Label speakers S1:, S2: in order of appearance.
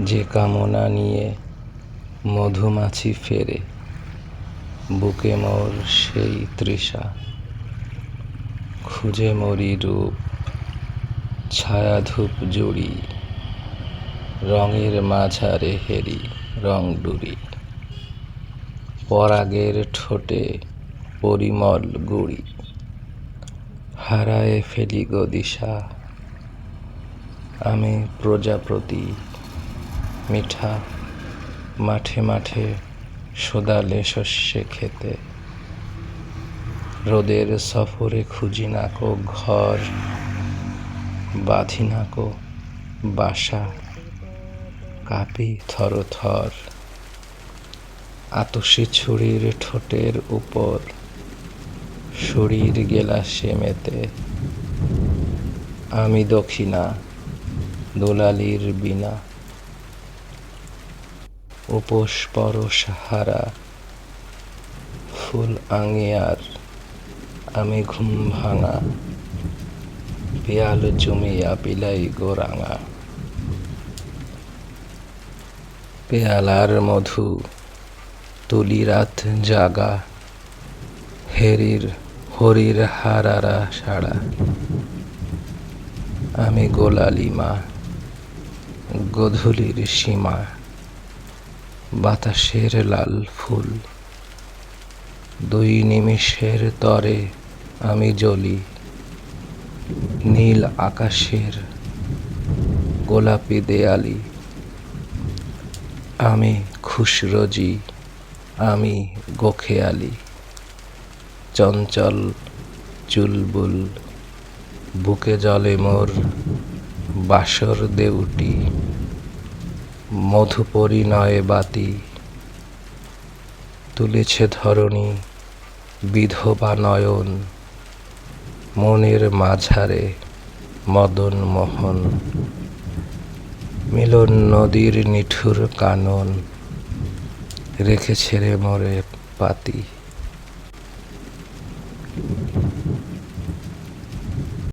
S1: যে কামনা নিয়ে মধুমাছি ফেরে, বুকে মোর সেই তৃষা। খুঁজে মরি রূপ, ছায়াধূপ জুড়ি, রঙের মাঝারে হেরি রংডুরি। পরাগের ঠোঁটে পরিমল গুড়ি, হারায়ে ফেলি গো দিশা। আমি প্রজাপতি মিঠা, মাঠে মাঠে সদালে শস্যে খেতে। রোদের সফরে খুঁজি নাকো ঘর, বাঁধি নাকো বাসা, কাঁপি থরথর। আতশি ছুরির ঠোঁটের উপর শরীর গেলাসে মেতে। আমি দক্ষিণা দোলালির বীণা, উপোস পরশ হারা ফুল আঙিয়ার। আমি ঘুম ভাঙা পেয়াল জমিয়া পিলাই গো রাঙা। পেয়ালার মধু তুলি রাত জাগা, হরির হারারা সাড়া। আমি গোলালি মা, গোধূলির সীমা, বাতাসের লাল ফুল। দুই নিমিষের তরে আমি জ্বলি, নীল আকাশের গোলাপি দেয়ালি। আমি খুশরোজি, আমি গোখেয়ালি, চঞ্চল চুলবুল। বুকে জলে মোর বাসর দেউটি, মধু পরিণয়ে বাতি। তুলেছে ধরণী বিধবা নয়ন, মনের মাঝারে মদন মোহন। মিলন নদীর নিঠুর কানন, রেখেছে রে মোরে পাতি।